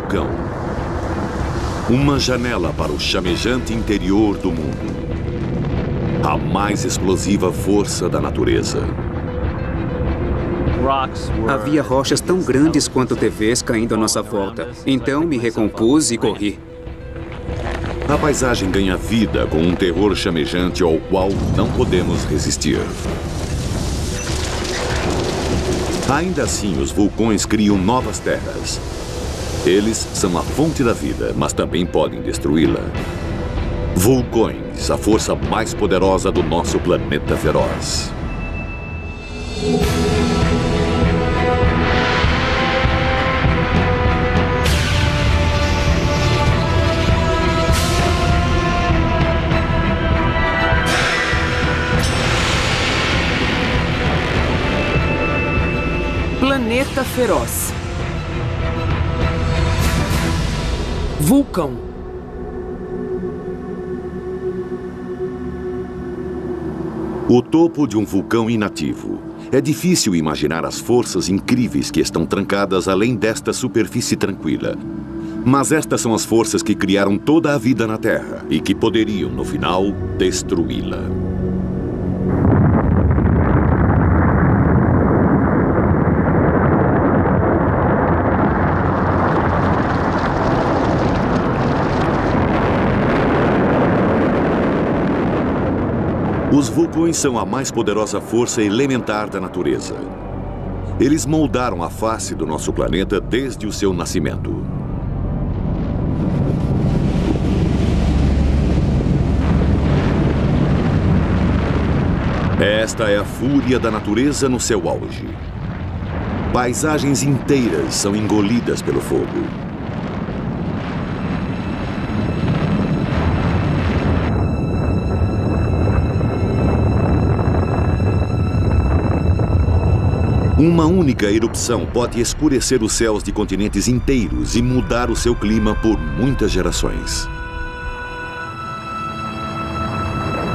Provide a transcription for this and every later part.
vulcão. Uma janela para o chamejante interior do mundo. A mais explosiva força da natureza. Havia rochas tão grandes quanto TVs caindo à nossa volta. Então me recompus e corri. A paisagem ganha vida com um terror chamejante ao qual não podemos resistir. Ainda assim, os vulcões criam novas terras. Eles são a fonte da vida, mas também podem destruí-la. Vulcões, a força mais poderosa do nosso planeta feroz. Planeta feroz. Vulcão. O topo de um vulcão inativo. É difícil imaginar as forças incríveis que estão trancadas além desta superfície tranquila. Mas estas são as forças que criaram toda a vida na Terra e que poderiam, no final, destruí-la. Os vulcões são a mais poderosa força elementar da natureza. Eles moldaram a face do nosso planeta desde o seu nascimento. Esta é a fúria da natureza no seu auge. Paisagens inteiras são engolidas pelo fogo. Uma única erupção pode escurecer os céus de continentes inteiros e mudar o seu clima por muitas gerações.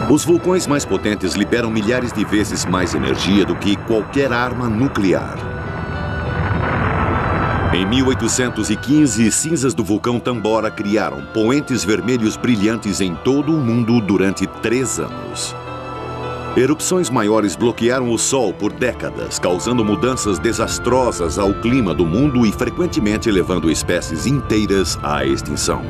Os vulcões mais potentes liberam milhares de vezes mais energia do que qualquer arma nuclear. Em 1815, cinzas do vulcão Tambora criaram poentes vermelhos brilhantes em todo o mundo durante 3 anos. Erupções maiores bloquearam o Sol por décadas, causando mudanças desastrosas ao clima do mundo e frequentemente levando espécies inteiras à extinção.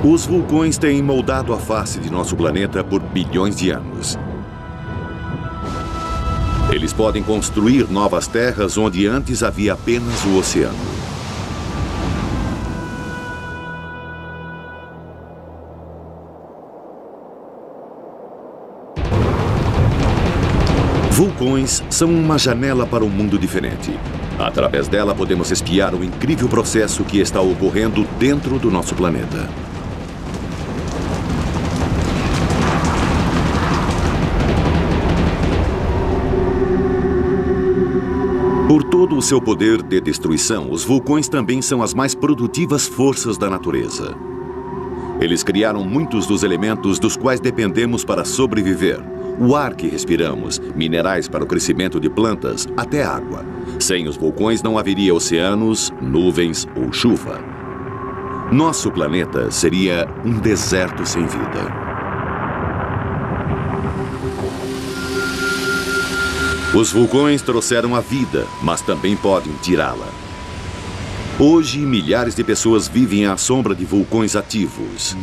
Os vulcões têm moldado a face de nosso planeta por bilhões de anos. Eles podem construir novas terras onde antes havia apenas o oceano. Vulcões são uma janela para um mundo diferente. Através dela podemos espiar o incrível processo que está ocorrendo dentro do nosso planeta. Por todo o seu poder de destruição, os vulcões também são as mais produtivas forças da natureza. Eles criaram muitos dos elementos dos quais dependemos para sobreviver. O ar que respiramos, minerais para o crescimento de plantas, até água. Sem os vulcões não haveria oceanos, nuvens ou chuva. Nosso planeta seria um deserto sem vida. Os vulcões trouxeram a vida, mas também podem tirá-la. Hoje, milhares de pessoas vivem à sombra de vulcões ativos.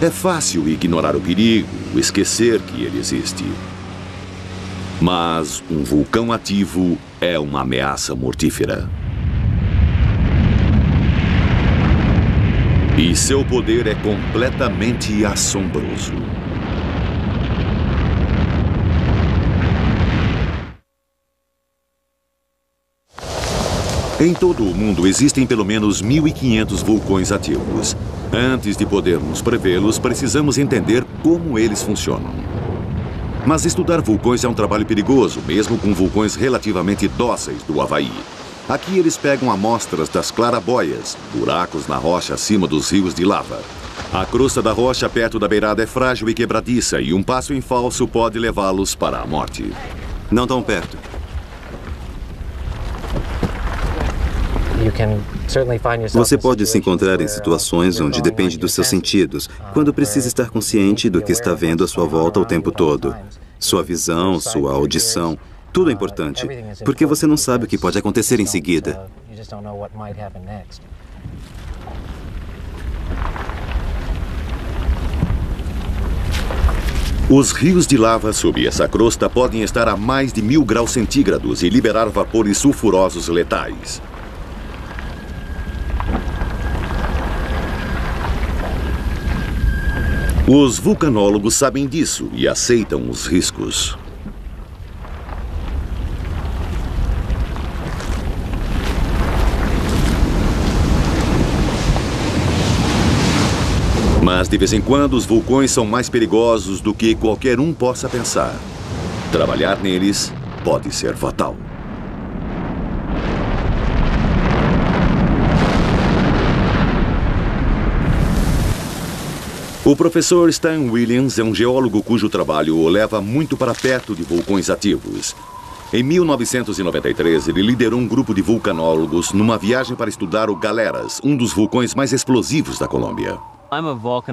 É fácil ignorar o perigo, esquecer que ele existe. Mas um vulcão ativo é uma ameaça mortífera. E seu poder é completamente assombroso. Em todo o mundo existem pelo menos 1.500 vulcões ativos. Antes de podermos prevê-los, precisamos entender como eles funcionam. Mas estudar vulcões é um trabalho perigoso, mesmo com vulcões relativamente dóceis do Havaí. Aqui eles pegam amostras das clarabóias, buracos na rocha acima dos rios de lava. A crosta da rocha perto da beirada é frágil e quebradiça, e um passo em falso pode levá-los para a morte. Não tão perto. Você pode se encontrar em situações onde depende dos seus sentidos, quando precisa estar consciente do que está vendo à sua volta o tempo todo. Sua visão, sua audição, tudo é importante, porque você não sabe o que pode acontecer em seguida. Os rios de lava sob essa crosta podem estar a mais de 1000 graus centígrados e liberar vapores sulfurosos letais. Os vulcanólogos sabem disso e aceitam os riscos. Mas, de vez em quando, os vulcões são mais perigosos do que qualquer um possa pensar. Trabalhar neles pode ser fatal. O professor Stan Williams é um geólogo cujo trabalho o leva muito para perto de vulcões ativos. Em 1993, ele liderou um grupo de vulcanólogos numa viagem para estudar o Galeras, um dos vulcões mais explosivos da Colômbia.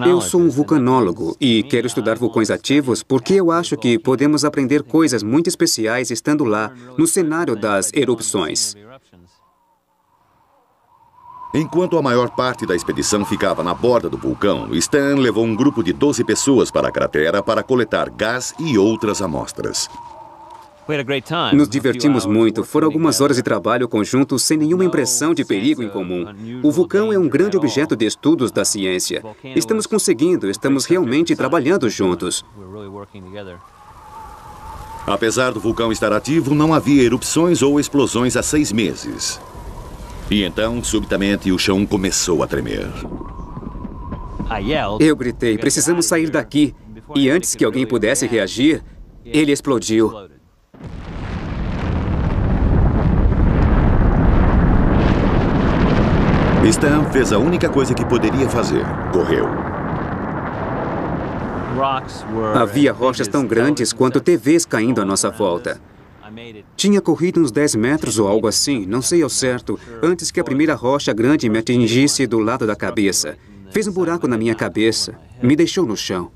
Eu sou um vulcanólogo e quero estudar vulcões ativos porque eu acho que podemos aprender coisas muito especiais estando lá, no cenário das erupções. Enquanto a maior parte da expedição ficava na borda do vulcão, Stan levou um grupo de 12 pessoas para a cratera para coletar gás e outras amostras. Nos divertimos muito. Foram algumas horas de trabalho conjunto sem nenhuma impressão de perigo em comum. O vulcão é um grande objeto de estudos da ciência. Estamos realmente trabalhando juntos. Apesar do vulcão estar ativo, não havia erupções ou explosões há 6 meses. E então, subitamente, o chão começou a tremer. Eu gritei, precisamos sair daqui. E antes que alguém pudesse reagir, ele explodiu. Stan fez a única coisa que poderia fazer. Correu. Havia rochas tão grandes quanto TVs caindo à nossa volta. Tinha corrido uns 10 metros ou algo assim, não sei ao certo, antes que a primeira rocha grande me atingisse do lado da cabeça. Fez um buraco na minha cabeça, me deixou no chão.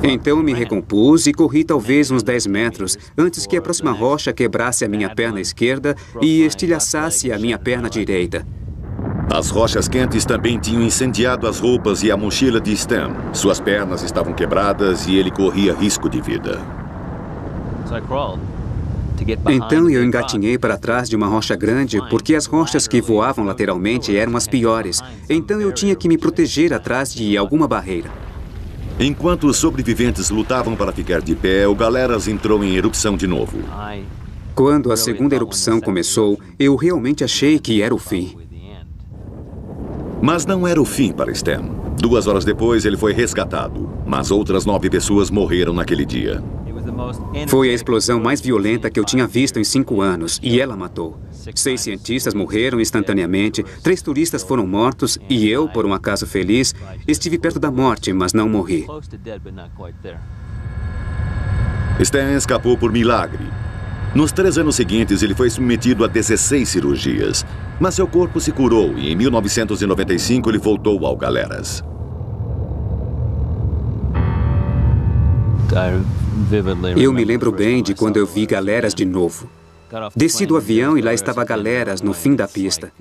Então me recompus e corri talvez uns 10 metros antes que a próxima rocha quebrasse a minha perna esquerda e estilhaçasse a minha perna direita. As rochas quentes também tinham incendiado as roupas e a mochila de Stan. Suas pernas estavam quebradas e ele corria risco de vida. Então eu engatinhei para trás de uma rocha grande porque as rochas que voavam lateralmente eram as piores. Então eu tinha que me proteger atrás de alguma barreira. Enquanto os sobreviventes lutavam para ficar de pé, o Galeras entrou em erupção de novo. Quando a segunda erupção começou, eu realmente achei que era o fim. Mas não era o fim para Stan. 2 horas depois, ele foi resgatado. Mas outras 9 pessoas morreram naquele dia. Foi a explosão mais violenta que eu tinha visto em 5 anos, e ela matou. 6 cientistas morreram instantaneamente, 3 turistas foram mortos, e eu, por um acaso feliz, estive perto da morte, mas não morri. Stan escapou por milagre. Nos 3 anos seguintes, ele foi submetido a 16 cirurgias. Mas seu corpo se curou e, em 1995, ele voltou ao Galeras. Eu me lembro bem de quando eu vi Galeras de novo. Desci do avião e lá estava Galeras no fim da pista.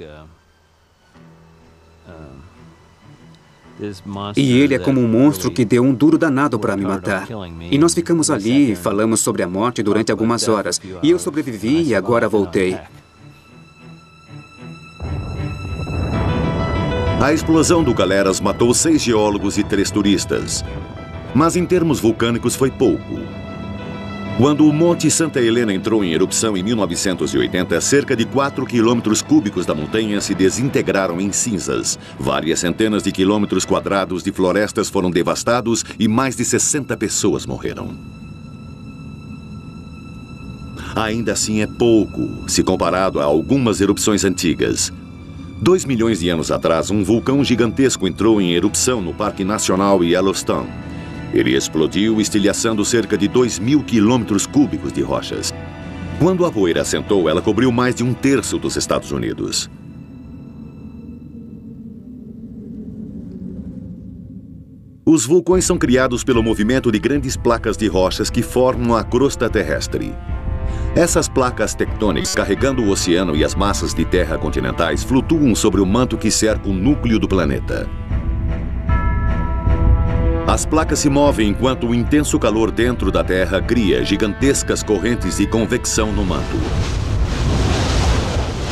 E ele é como um monstro que deu um duro danado para me matar. E nós ficamos ali e falamos sobre a morte durante algumas horas. E eu sobrevivi e agora voltei. A explosão do Galeras matou 6 geólogos e 3 turistas. Mas em termos vulcânicos foi pouco. Quando o Monte Santa Helena entrou em erupção em 1980, cerca de 4 quilômetros cúbicos da montanha se desintegraram em cinzas. Várias centenas de quilômetros quadrados de florestas foram devastados e mais de 60 pessoas morreram. Ainda assim é pouco, se comparado a algumas erupções antigas. 2 milhões de anos atrás, um vulcão gigantesco entrou em erupção no Parque Nacional Yellowstone. Ele explodiu, estilhaçando cerca de 2.000 quilômetros cúbicos de rochas. Quando a poeira assentou, ela cobriu mais de 1/3 dos Estados Unidos. Os vulcões são criados pelo movimento de grandes placas de rochas que formam a crosta terrestre. Essas placas tectônicas, carregando o oceano e as massas de terra continentais, flutuam sobre o manto que cerca o núcleo do planeta. As placas se movem enquanto o intenso calor dentro da Terra cria gigantescas correntes de convecção no manto.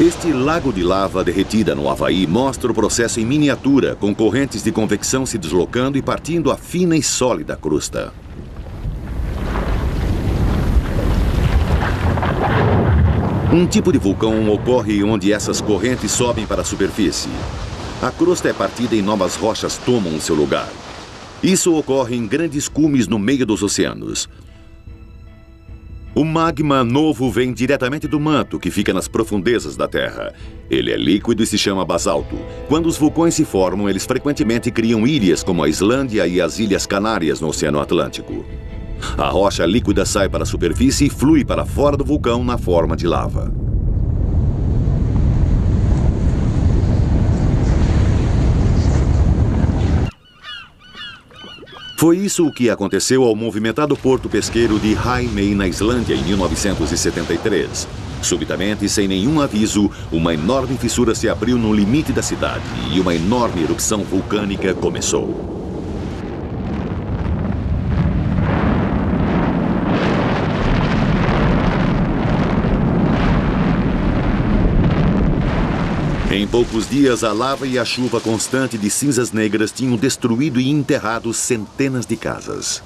Este lago de lava derretida no Havaí mostra o processo em miniatura, com correntes de convecção se deslocando e partindo a fina e sólida crosta. Um tipo de vulcão ocorre onde essas correntes sobem para a superfície. A crosta é partida e novas rochas tomam seu lugar. Isso ocorre em grandes cumes no meio dos oceanos. O magma novo vem diretamente do manto, que fica nas profundezas da Terra. Ele é líquido e se chama basalto. Quando os vulcões se formam, eles frequentemente criam ilhas como a Islândia e as Ilhas Canárias no Oceano Atlântico. A rocha líquida sai para a superfície e flui para fora do vulcão na forma de lava. Foi isso o que aconteceu ao movimentado porto pesqueiro de Heimeey, na Islândia, em 1973. Subitamente, sem nenhum aviso, uma enorme fissura se abriu no limite da cidade e uma enorme erupção vulcânica começou. Em poucos dias, a lava e a chuva constante de cinzas negras tinham destruído e enterrado centenas de casas.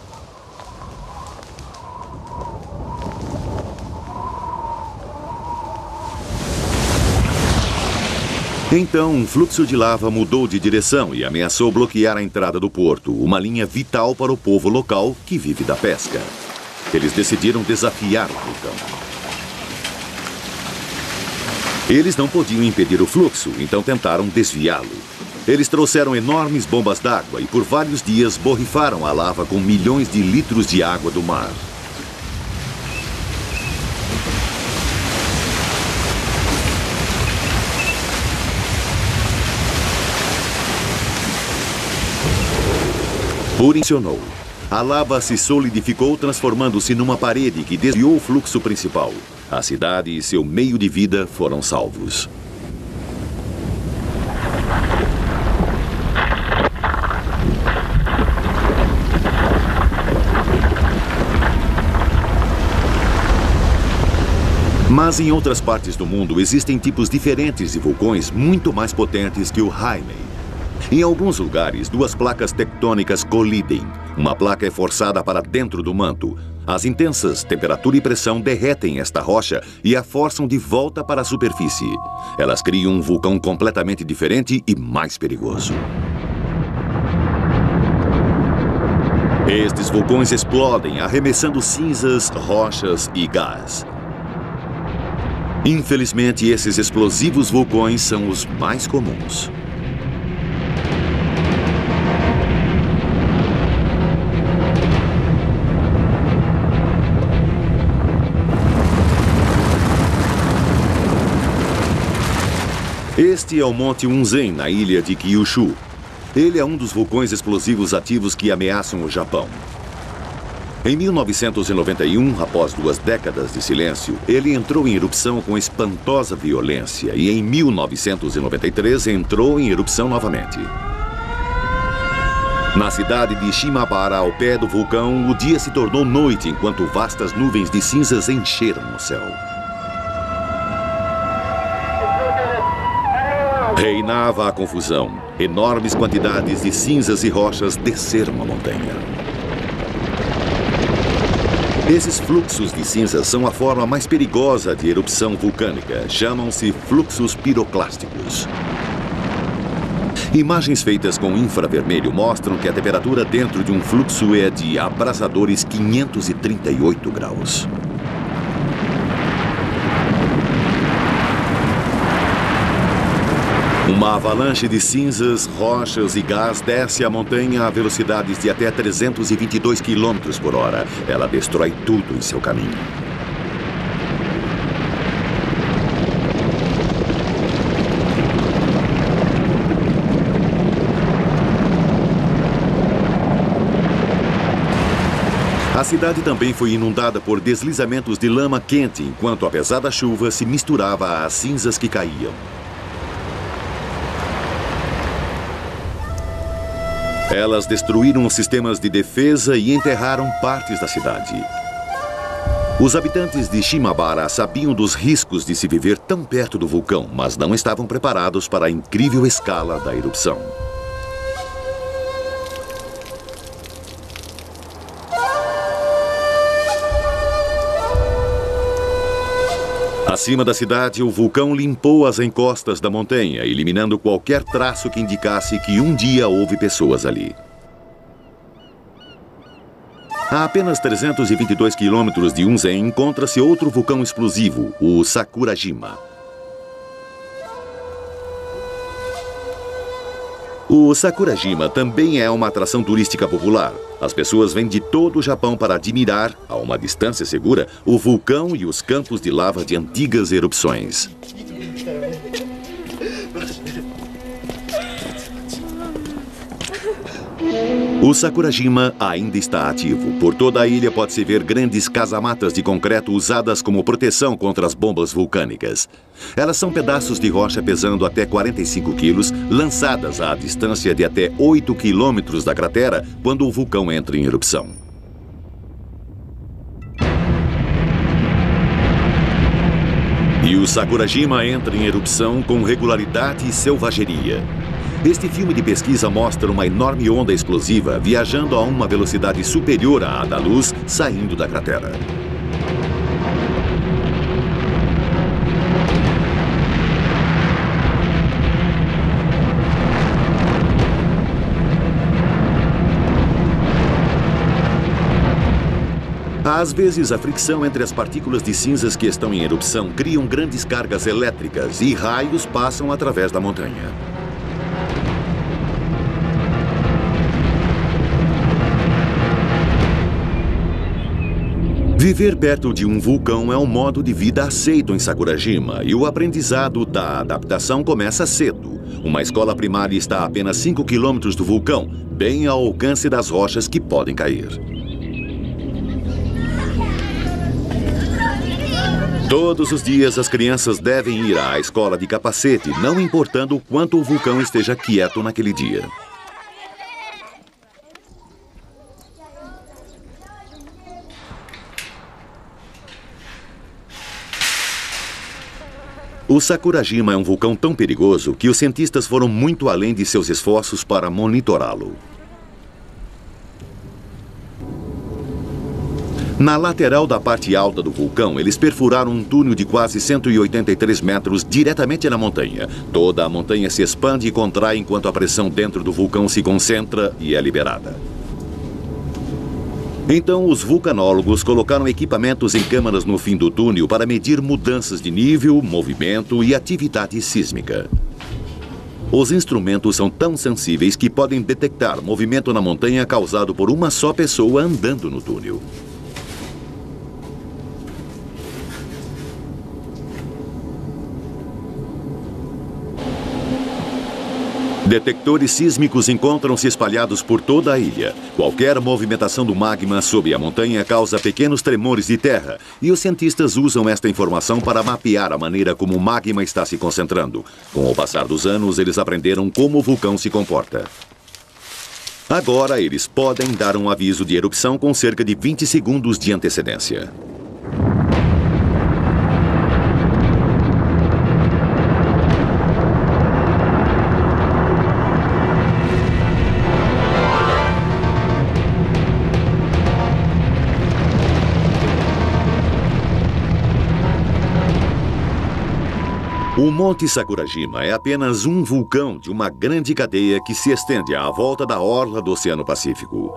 Então, um fluxo de lava mudou de direção e ameaçou bloquear a entrada do porto, uma linha vital para o povo local que vive da pesca. Eles decidiram desafiar o vulcão. Eles não podiam impedir o fluxo, então tentaram desviá-lo. Eles trouxeram enormes bombas d'água e por vários dias borrifaram a lava com milhões de litros de água do mar. Funcionou. A lava se solidificou, transformando-se numa parede que desviou o fluxo principal. A cidade e seu meio de vida foram salvos. Mas em outras partes do mundo existem tipos diferentes de vulcões muito mais potentes que o Heimeey. Em alguns lugares, duas placas tectônicas colidem. Uma placa é forçada para dentro do manto. As intensas temperatura e pressão derretem esta rocha e a forçam de volta para a superfície. Elas criam um vulcão completamente diferente e mais perigoso. Estes vulcões explodem, arremessando cinzas, rochas e gás. Infelizmente, esses explosivos vulcões são os mais comuns. Este é o Monte Unzen, na ilha de Kyushu. Ele é um dos vulcões explosivos ativos que ameaçam o Japão. Em 1991, após 2 décadas de silêncio, ele entrou em erupção com espantosa violência e em 1993 entrou em erupção novamente. Na cidade de Shimabara, ao pé do vulcão, o dia se tornou noite enquanto vastas nuvens de cinzas encheram o céu. Reinava a confusão. Enormes quantidades de cinzas e rochas desceram a montanha. Esses fluxos de cinzas são a forma mais perigosa de erupção vulcânica. Chamam-se fluxos piroclásticos. Imagens feitas com infravermelho mostram que a temperatura dentro de um fluxo é de abrasadores 538 graus. Uma avalanche de cinzas, rochas e gás desce a montanha a velocidades de até 322 km por hora. Ela destrói tudo em seu caminho. A cidade também foi inundada por deslizamentos de lama quente, enquanto a pesada chuva se misturava às cinzas que caíam. Elas destruíram os sistemas de defesa e enterraram partes da cidade. Os habitantes de Shimabara sabiam dos riscos de se viver tão perto do vulcão, mas não estavam preparados para a incrível escala da erupção. Acima da cidade, o vulcão limpou as encostas da montanha, eliminando qualquer traço que indicasse que um dia houve pessoas ali. A apenas 322 quilômetros de Unzen encontra-se outro vulcão explosivo, o Sakurajima. O Sakurajima também é uma atração turística popular. As pessoas vêm de todo o Japão para admirar, a uma distância segura, o vulcão e os campos de lava de antigas erupções. O Sakurajima ainda está ativo. Por toda a ilha pode-se ver grandes casamatas de concreto usadas como proteção contra as bombas vulcânicas. Elas são pedaços de rocha pesando até 45 quilos, lançadas à distância de até 8 quilômetros da cratera quando o vulcão entra em erupção. E o Sakurajima entra em erupção com regularidade e selvageria. Este filme de pesquisa mostra uma enorme onda explosiva viajando a uma velocidade superior à da luz, saindo da cratera. Às vezes, a fricção entre as partículas de cinzas que estão em erupção criam grandes cargas elétricas e raios passam através da montanha. Viver perto de um vulcão é um modo de vida aceito em Sakurajima e o aprendizado da adaptação começa cedo. Uma escola primária está a apenas 5 quilômetros do vulcão, bem ao alcance das rochas que podem cair. Todos os dias as crianças devem ir à escola de capacete, não importando o quanto o vulcão esteja quieto naquele dia. O Sakurajima é um vulcão tão perigoso que os cientistas foram muito além de seus esforços para monitorá-lo. Na lateral da parte alta do vulcão, eles perfuraram um túnel de quase 183 metros diretamente na montanha. Toda a montanha se expande e contrai enquanto a pressão dentro do vulcão se concentra e é liberada. Então, os vulcanólogos colocaram equipamentos em câmaras no fim do túnel para medir mudanças de nível, movimento e atividade sísmica. Os instrumentos são tão sensíveis que podem detectar movimento na montanha causado por uma só pessoa andando no túnel. Detectores sísmicos encontram-se espalhados por toda a ilha. Qualquer movimentação do magma sob a montanha causa pequenos tremores de terra, e os cientistas usam esta informação para mapear a maneira como o magma está se concentrando. Com o passar dos anos, eles aprenderam como o vulcão se comporta. Agora, eles podem dar um aviso de erupção com cerca de 20 segundos de antecedência. O Monte Sakurajima é apenas um vulcão de uma grande cadeia que se estende à volta da orla do Oceano Pacífico.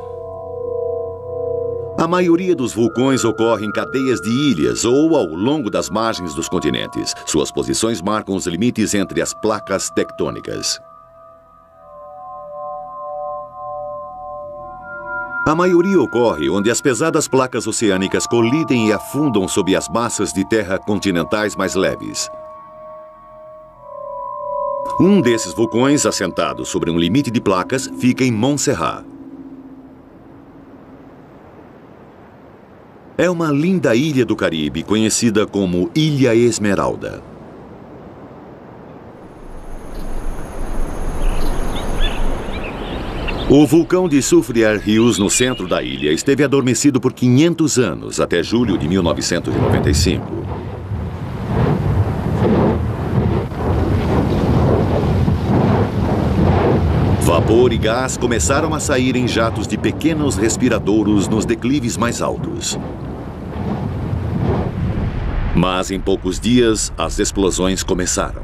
A maioria dos vulcões ocorre em cadeias de ilhas ou ao longo das margens dos continentes. Suas posições marcam os limites entre as placas tectônicas. A maioria ocorre onde as pesadas placas oceânicas colidem e afundam sob as massas de terra continentais mais leves. Um desses vulcões, assentado sobre um limite de placas, fica em Montserrat. É uma linda ilha do Caribe, conhecida como Ilha Esmeralda. O vulcão de Soufrière Hills, no centro da ilha, esteve adormecido por 500 anos, até julho de 1995. Vapor e gás começaram a sair em jatos de pequenos respiradouros nos declives mais altos. Mas em poucos dias, as explosões começaram.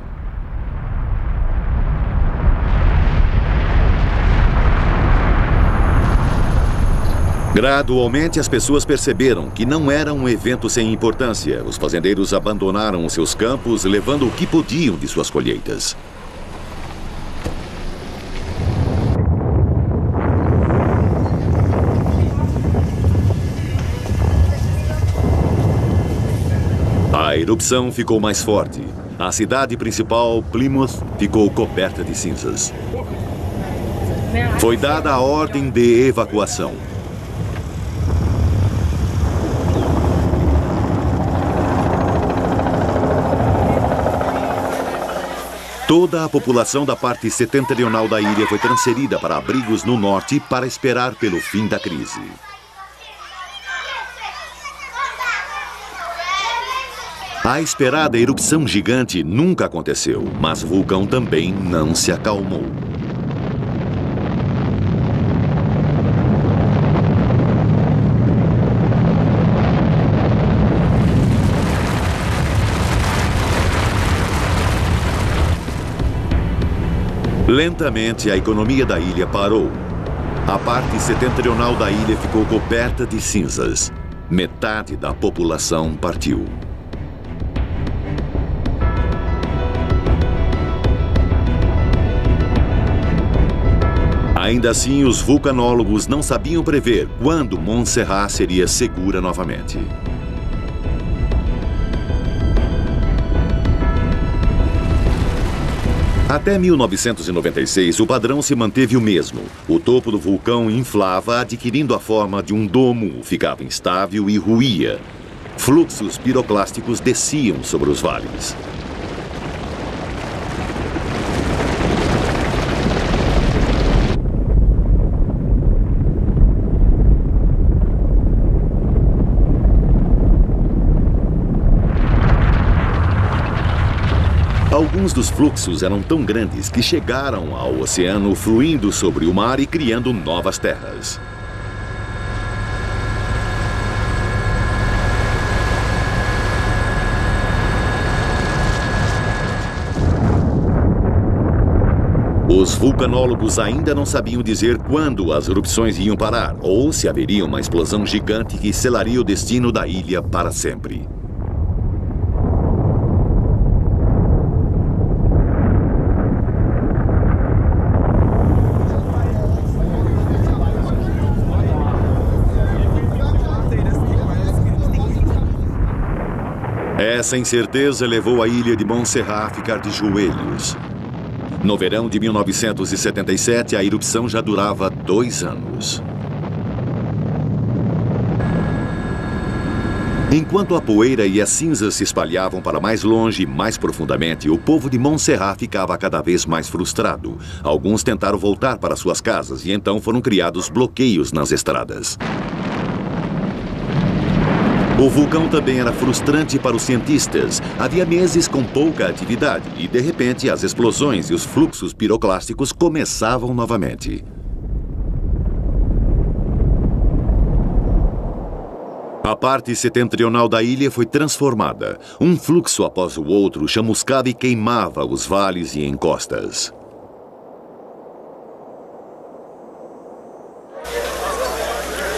Gradualmente, as pessoas perceberam que não era um evento sem importância. Os fazendeiros abandonaram os seus campos, levando o que podiam de suas colheitas. A erupção ficou mais forte. A cidade principal, Plymouth, ficou coberta de cinzas. Foi dada a ordem de evacuação. Toda a população da parte setentrional da ilha foi transferida para abrigos no norte para esperar pelo fim da crise. A esperada erupção gigante nunca aconteceu, mas o vulcão também não se acalmou. Lentamente, a economia da ilha parou. A parte setentrional da ilha ficou coberta de cinzas. Metade da população partiu. Ainda assim, os vulcanólogos não sabiam prever quando Montserrat seria segura novamente. Até 1996, o padrão se manteve o mesmo. O topo do vulcão inflava, adquirindo a forma de um domo, ficava instável e ruía. Fluxos piroclásticos desciam sobre os vales. Alguns dos fluxos eram tão grandes que chegaram ao oceano, fluindo sobre o mar e criando novas terras. Os vulcanólogos ainda não sabiam dizer quando as erupções iam parar, ou se haveria uma explosão gigante que selaria o destino da ilha para sempre. Essa incerteza levou a ilha de Montserrat a ficar de joelhos. No verão de 1977, a erupção já durava 2 anos. Enquanto a poeira e as cinzas se espalhavam para mais longe e mais profundamente, o povo de Montserrat ficava cada vez mais frustrado. Alguns tentaram voltar para suas casas e então foram criados bloqueios nas estradas. O vulcão também era frustrante para os cientistas. Havia meses com pouca atividade e, de repente, as explosões e os fluxos piroclásticos começavam novamente. A parte setentrional da ilha foi transformada. Um fluxo após o outro chamuscava e queimava os vales e encostas.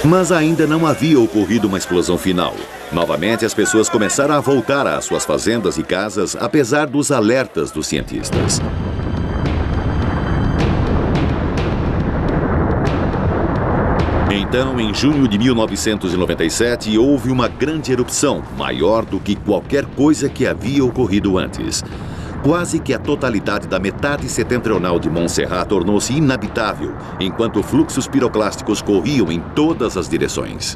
Mas ainda não havia ocorrido uma explosão final. Novamente, as pessoas começaram a voltar às suas fazendas e casas, apesar dos alertas dos cientistas. Então, em junho de 1997, houve uma grande erupção, maior do que qualquer coisa que havia ocorrido antes. Quase que a totalidade da metade setentrional de Montserrat tornou-se inabitável, enquanto fluxos piroclásticos corriam em todas as direções.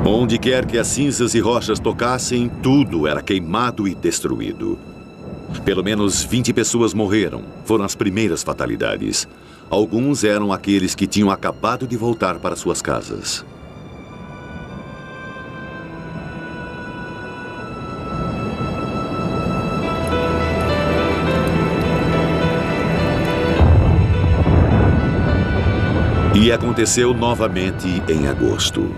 Onde quer que as cinzas e rochas tocassem, tudo era queimado e destruído. Pelo menos 20 pessoas morreram. Foram as primeiras fatalidades. Alguns eram aqueles que tinham acabado de voltar para suas casas. E aconteceu novamente em agosto.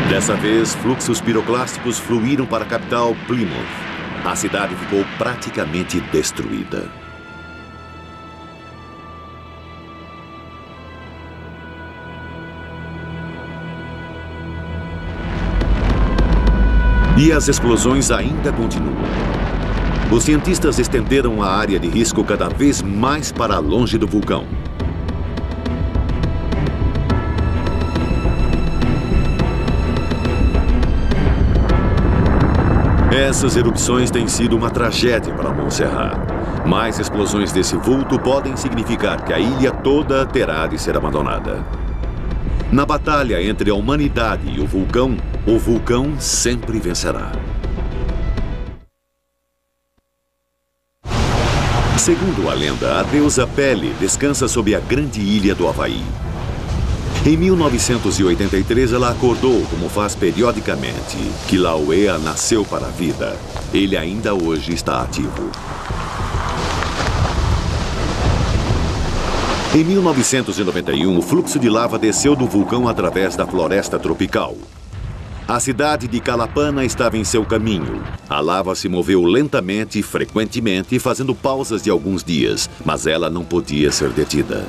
Dessa vez, fluxos piroclásticos fluíram para a capital, Plymouth. A cidade ficou praticamente destruída. E as explosões ainda continuam. Os cientistas estenderam a área de risco cada vez mais para longe do vulcão. Essas erupções têm sido uma tragédia para Montserrat. Mais explosões desse vulto podem significar que a ilha toda terá de ser abandonada. Na batalha entre a humanidade e o vulcão sempre vencerá. Segundo a lenda, a deusa Pele descansa sob a grande ilha do Havaí. Em 1983, ela acordou, como faz periodicamente, que Kilauea nasceu para a vida. Ele ainda hoje está ativo. Em 1991, o fluxo de lava desceu do vulcão através da floresta tropical. A cidade de Calapana estava em seu caminho. A lava se moveu lentamente e frequentemente, fazendo pausas de alguns dias, mas ela não podia ser detida.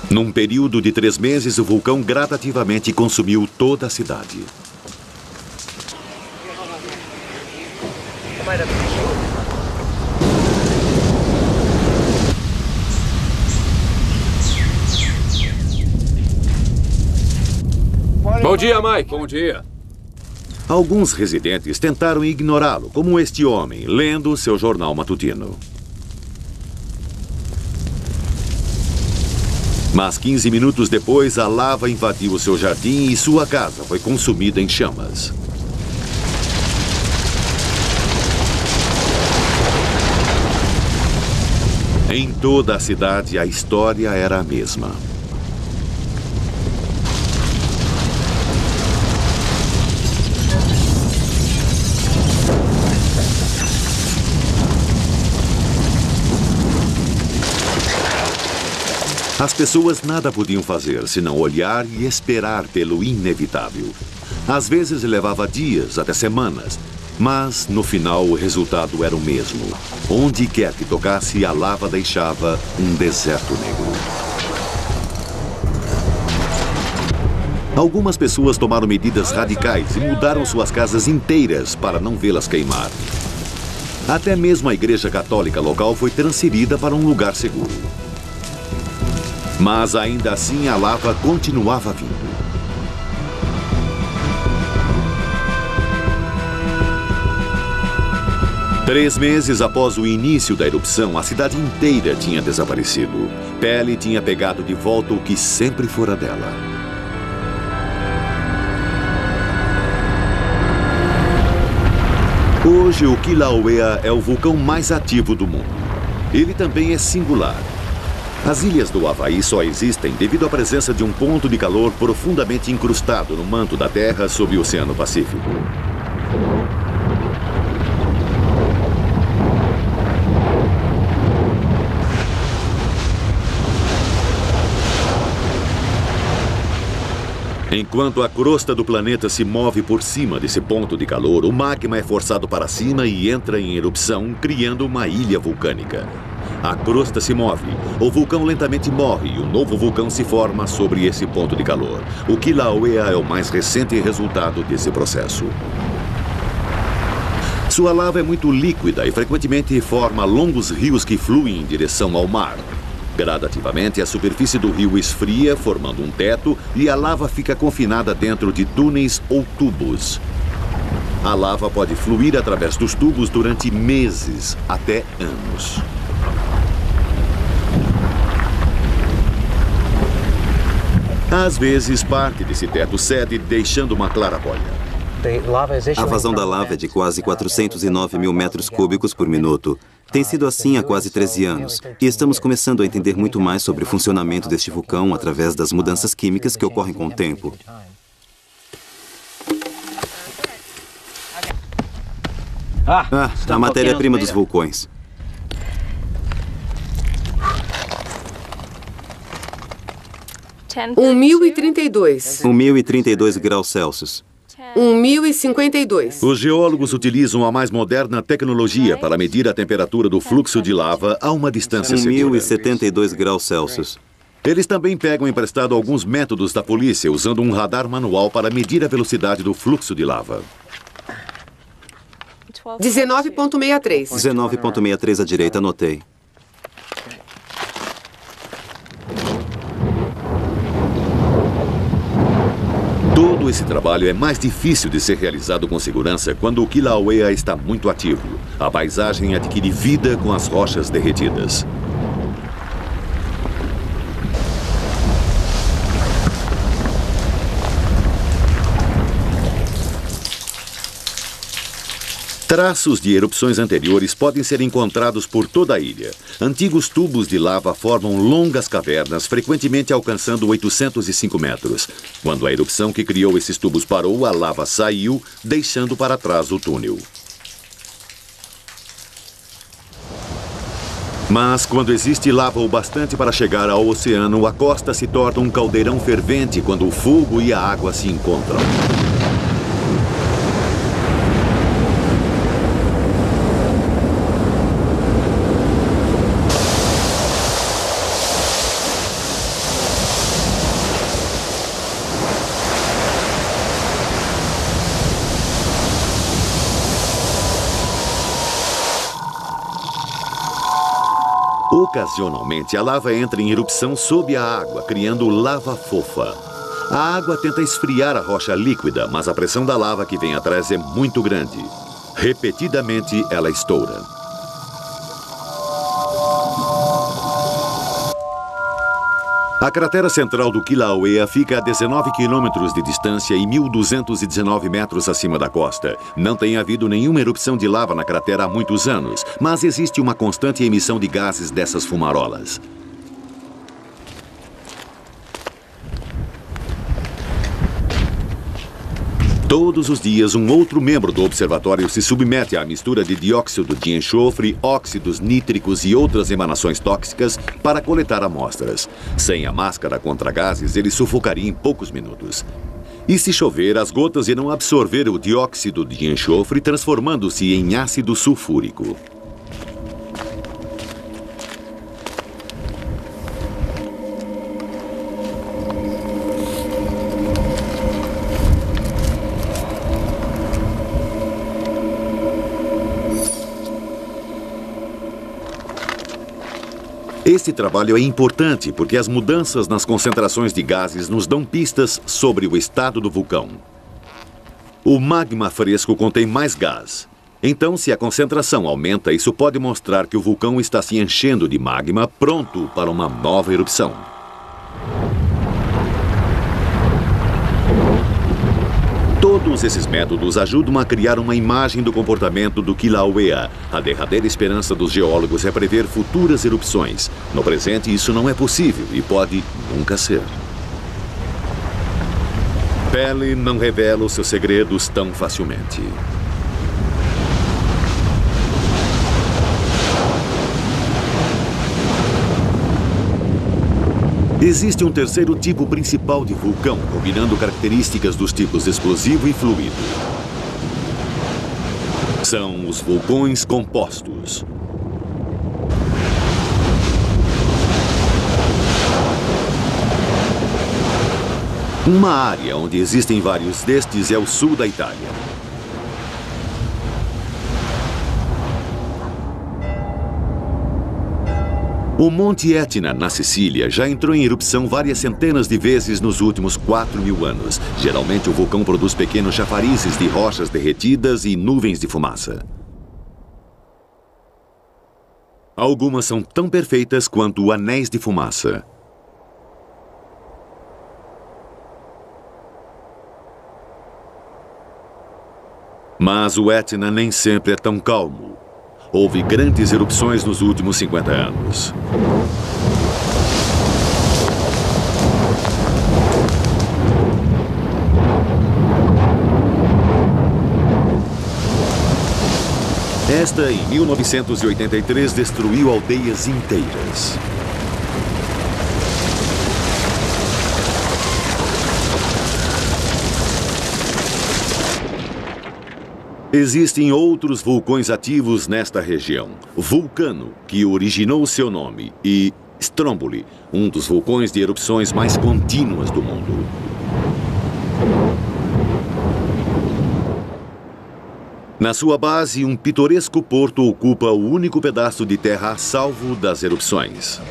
Num período de 3 meses, o vulcão gradativamente consumiu toda a cidade. Bom dia, Mike. Bom dia. Alguns residentes tentaram ignorá-lo, como este homem, lendo seu jornal matutino. Mas 15 minutos depois, a lava invadiu o seu jardim e sua casa foi consumida em chamas. Em toda a cidade, a história era a mesma. As pessoas nada podiam fazer senão olhar e esperar pelo inevitável. Às vezes levava dias, até semanas, mas no final o resultado era o mesmo. Onde quer que tocasse, a lava deixava um deserto negro. Algumas pessoas tomaram medidas radicais e mudaram suas casas inteiras para não vê-las queimar. Até mesmo a igreja católica local foi transferida para um lugar seguro. Mas ainda assim a lava continuava vindo. Três meses após o início da erupção, a cidade inteira tinha desaparecido. Pele tinha pegado de volta o que sempre fora dela. Hoje, o Kilauea é o vulcão mais ativo do mundo. Ele também é singular. As ilhas do Havaí só existem devido à presença de um ponto de calor profundamente incrustado no manto da Terra sob o Oceano Pacífico. Enquanto a crosta do planeta se move por cima desse ponto de calor, o magma é forçado para cima e entra em erupção, criando uma ilha vulcânica. A crosta se move, o vulcão lentamente morre e um novo vulcão se forma sobre esse ponto de calor. O Kilauea é o mais recente resultado desse processo. Sua lava é muito líquida e frequentemente forma longos rios que fluem em direção ao mar. Gradativamente, a superfície do rio esfria, formando um teto, e a lava fica confinada dentro de túneis ou tubos. A lava pode fluir através dos tubos durante meses, até anos. Às vezes, parte desse teto cede, deixando uma claraboia. A vazão da lava é de quase 409 mil metros cúbicos por minuto. Tem sido assim há quase 13 anos, e estamos começando a entender muito mais sobre o funcionamento deste vulcão através das mudanças químicas que ocorrem com o tempo. A matéria-prima dos vulcões. 1032. 1032 graus Celsius. 1052. Os geólogos utilizam a mais moderna tecnologia para medir a temperatura do fluxo de lava a uma distância segura. 1072 graus Celsius. Eles também pegam emprestado alguns métodos da polícia, usando um radar manual para medir a velocidade do fluxo de lava. 19,63. 19,63 à direita, anotei. Todo esse trabalho é mais difícil de ser realizado com segurança quando o Kilauea está muito ativo. A paisagem adquire vida com as rochas derretidas. Traços de erupções anteriores podem ser encontrados por toda a ilha. Antigos tubos de lava formam longas cavernas, frequentemente alcançando 805 metros. Quando a erupção que criou esses tubos parou, a lava saiu, deixando para trás o túnel. Mas quando existe lava o bastante para chegar ao oceano, a costa se torna um caldeirão fervente quando o fogo e a água se encontram. Ocasionalmente, a lava entra em erupção sob a água, criando lava fofa. A água tenta esfriar a rocha líquida, mas a pressão da lava que vem atrás é muito grande. Repetidamente, ela estoura. A cratera central do Kilauea fica a 19 quilômetros de distância e 1.219 metros acima da costa. Não tem havido nenhuma erupção de lava na cratera há muitos anos, mas existe uma constante emissão de gases dessas fumarolas. Todos os dias, um outro membro do observatório se submete à mistura de dióxido de enxofre, óxidos nítricos e outras emanações tóxicas para coletar amostras. Sem a máscara contra gases, ele sufocaria em poucos minutos. E se chover, as gotas irão absorver o dióxido de enxofre, transformando-se em ácido sulfúrico. Este trabalho é importante porque as mudanças nas concentrações de gases nos dão pistas sobre o estado do vulcão. O magma fresco contém mais gás. Então, se a concentração aumenta, isso pode mostrar que o vulcão está se enchendo de magma, pronto para uma nova erupção. Todos esses métodos ajudam a criar uma imagem do comportamento do Kilauea. A derradeira esperança dos geólogos é prever futuras erupções. No presente, isso não é possível e pode nunca ser. Pele não revela os seus segredos tão facilmente. Existe um terceiro tipo principal de vulcão, combinando características dos tipos explosivo e fluido. São os vulcões compostos. Uma área onde existem vários destes é o sul da Itália. O Monte Etna, na Sicília, já entrou em erupção várias centenas de vezes nos últimos 4.000 anos. Geralmente, o vulcão produz pequenos chafarizes de rochas derretidas e nuvens de fumaça. Algumas são tão perfeitas quanto anéis de fumaça. Mas o Etna nem sempre é tão calmo. Houve grandes erupções nos últimos 50 anos. Esta, em 1983, destruiu aldeias inteiras. Existem outros vulcões ativos nesta região. Vulcano, que originou seu nome, e Stromboli, um dos vulcões de erupções mais contínuas do mundo. Na sua base, um pitoresco porto ocupa o único pedaço de terra a salvo das erupções.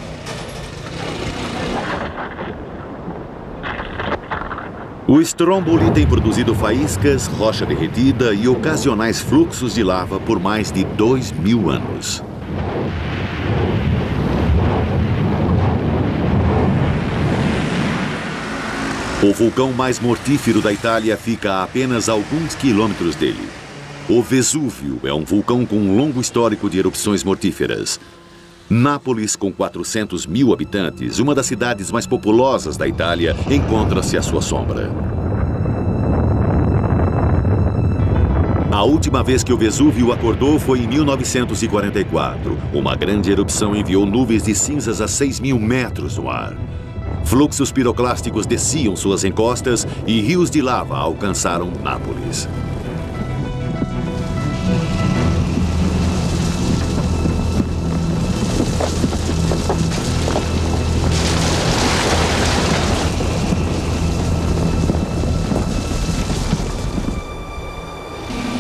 O Stromboli tem produzido faíscas, rocha derretida e ocasionais fluxos de lava por mais de 2.000 anos. O vulcão mais mortífero da Itália fica a apenas alguns quilômetros dele. O Vesúvio é um vulcão com um longo histórico de erupções mortíferas. Nápoles, com 400.000 habitantes, uma das cidades mais populosas da Itália, encontra-se à sua sombra. A última vez que o Vesúvio acordou foi em 1944. Uma grande erupção enviou nuvens de cinzas a 6.000 metros no ar. Fluxos piroclásticos desciam suas encostas e rios de lava alcançaram Nápoles.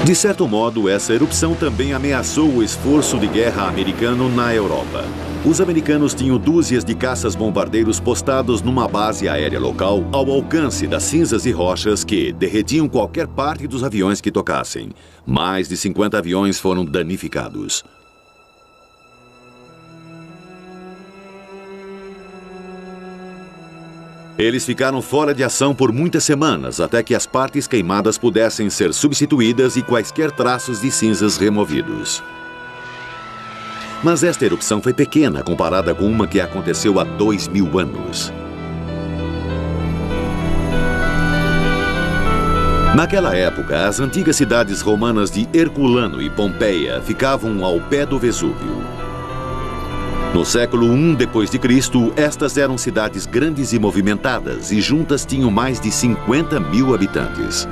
De certo modo, essa erupção também ameaçou o esforço de guerra americano na Europa. Os americanos tinham dúzias de caças-bombardeiros postados numa base aérea local ao alcance das cinzas e rochas que derretiam qualquer parte dos aviões que tocassem. Mais de 50 aviões foram danificados. Eles ficaram fora de ação por muitas semanas, até que as partes queimadas pudessem ser substituídas e quaisquer traços de cinzas removidos. Mas esta erupção foi pequena comparada com uma que aconteceu há 2.000 anos. Naquela época, as antigas cidades romanas de Herculano e Pompeia ficavam ao pé do Vesúvio. No século I d.C., estas eram cidades grandes e movimentadas e juntas tinham mais de 50.000 habitantes.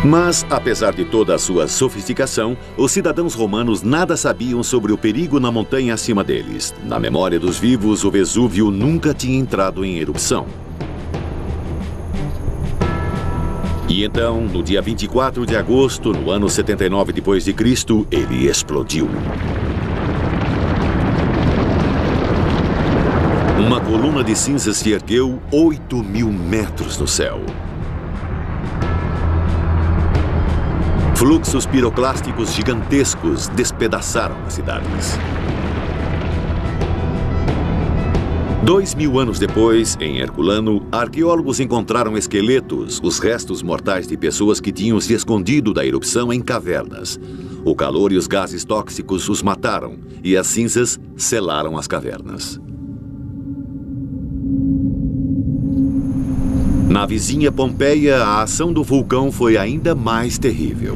Mas, apesar de toda a sua sofisticação, os cidadãos romanos nada sabiam sobre o perigo na montanha acima deles. Na memória dos vivos, o Vesúvio nunca tinha entrado em erupção. E então, no dia 24 de agosto, no ano 79 depois de Cristo, ele explodiu. Uma coluna de cinzas se ergueu 8.000 metros no céu. Fluxos piroclásticos gigantescos despedaçaram as cidades. 2.000 anos depois, em Herculano, arqueólogos encontraram esqueletos, os restos mortais de pessoas que tinham se escondido da erupção em cavernas. O calor e os gases tóxicos os mataram, e as cinzas selaram as cavernas. Na vizinha Pompeia, a ação do vulcão foi ainda mais terrível.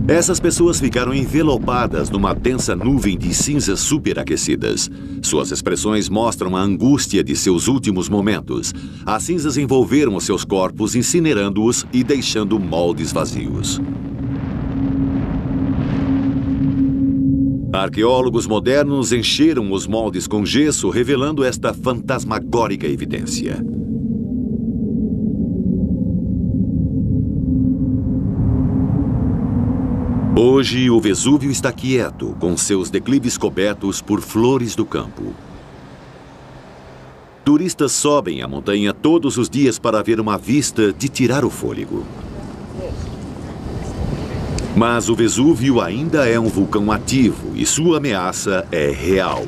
Essas pessoas ficaram envelopadas numa densa nuvem de cinzas superaquecidas. Suas expressões mostram a angústia de seus últimos momentos. As cinzas envolveram os seus corpos, incinerando-os e deixando moldes vazios. Arqueólogos modernos encheram os moldes com gesso, revelando esta fantasmagórica evidência. Hoje, o Vesúvio está quieto, com seus declives cobertos por flores do campo. Turistas sobem a montanha todos os dias para ver uma vista de tirar o fôlego. Mas o Vesúvio ainda é um vulcão ativo e sua ameaça é real.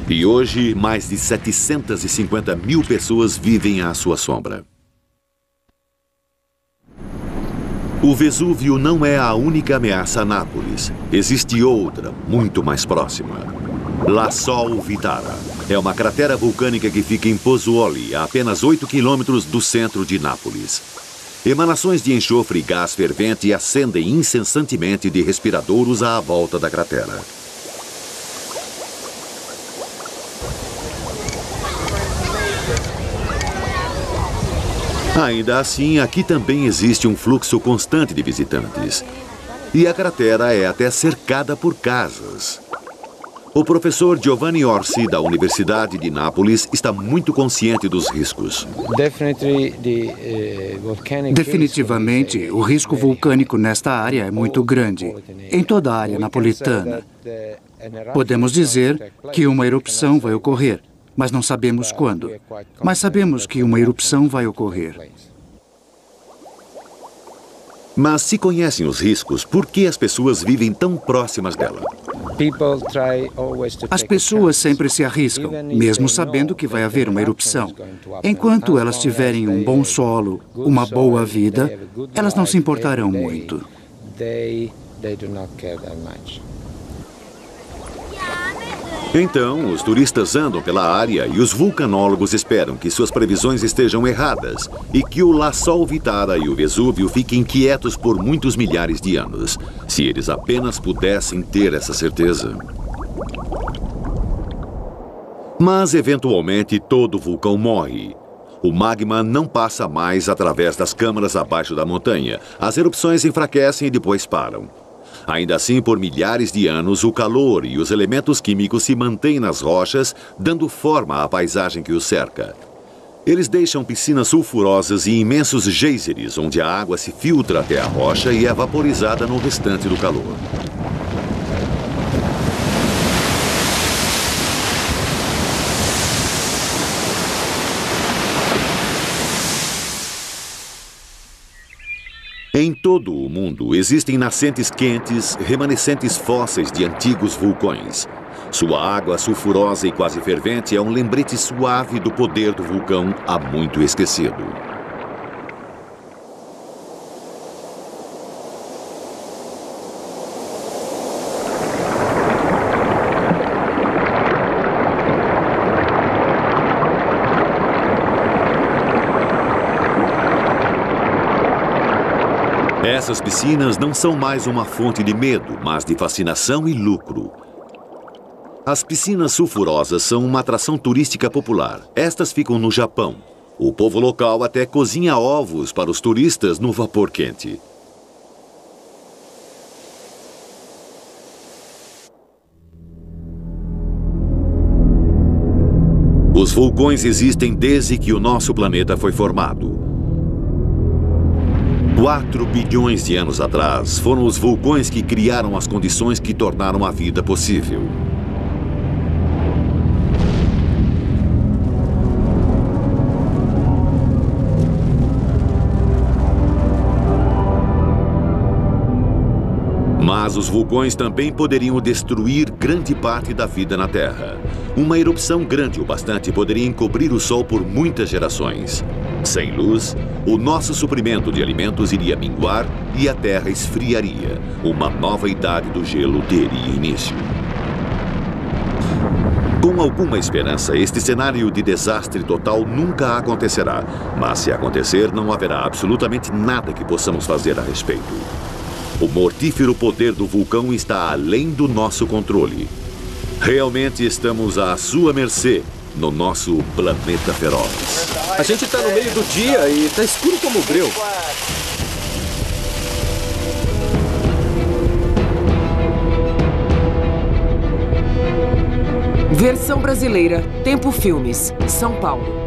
E hoje, mais de 750.000 pessoas vivem à sua sombra. O Vesúvio não é a única ameaça a Nápoles. Existe outra, muito mais próxima. La Sol Vitara. É uma cratera vulcânica que fica em Pozzuoli, a apenas 8 quilômetros do centro de Nápoles. Emanações de enxofre e gás fervente acendem incessantemente de respiradouros à volta da cratera. Ainda assim, aqui também existe um fluxo constante de visitantes. E a cratera é até cercada por casas. O professor Giovanni Orsi, da Universidade de Nápoles, está muito consciente dos riscos. Definitivamente, o risco vulcânico nesta área é muito grande, em toda a área napolitana. Podemos dizer que uma erupção vai ocorrer, mas não sabemos quando. Mas sabemos que uma erupção vai ocorrer. Mas se conhecem os riscos, por que as pessoas vivem tão próximas dela? As pessoas sempre se arriscam, mesmo sabendo que vai haver uma erupção. Enquanto elas tiverem um bom solo, uma boa vida, elas não se importarão muito. Então, os turistas andam pela área e os vulcanólogos esperam que suas previsões estejam erradas e que o La Sol Vitara e o Vesúvio fiquem quietos por muitos milhares de anos, se eles apenas pudessem ter essa certeza. Mas, eventualmente, todo vulcão morre. O magma não passa mais através das câmaras abaixo da montanha. As erupções enfraquecem e depois param. Ainda assim, por milhares de anos, o calor e os elementos químicos se mantêm nas rochas, dando forma à paisagem que os cerca. Eles deixam piscinas sulfurosas e imensos geysers, onde a água se filtra até a rocha e é vaporizada no restante do calor. Em todo o mundo existem nascentes quentes, remanescentes fósseis de antigos vulcões. Sua água sulfurosa e quase fervente é um lembrete suave do poder do vulcão há muito esquecido. Essas piscinas não são mais uma fonte de medo, mas de fascinação e lucro. As piscinas sulfurosas são uma atração turística popular. Estas ficam no Japão. O povo local até cozinha ovos para os turistas no vapor quente. Os vulcões existem desde que o nosso planeta foi formado. 4 bilhões de anos atrás, foram os vulcões que criaram as condições que tornaram a vida possível. Mas os vulcões também poderiam destruir grande parte da vida na Terra. Uma erupção grande o bastante poderia encobrir o Sol por muitas gerações. Sem luz, o nosso suprimento de alimentos iria minguar e a Terra esfriaria. Uma nova idade do gelo teria início. Com alguma esperança, este cenário de desastre total nunca acontecerá. Mas se acontecer, não haverá absolutamente nada que possamos fazer a respeito. O mortífero poder do vulcão está além do nosso controle. Realmente estamos à sua mercê no nosso planeta feroz. A gente está no meio do dia e está escuro como breu. Versão brasileira, Tempo Filmes, São Paulo.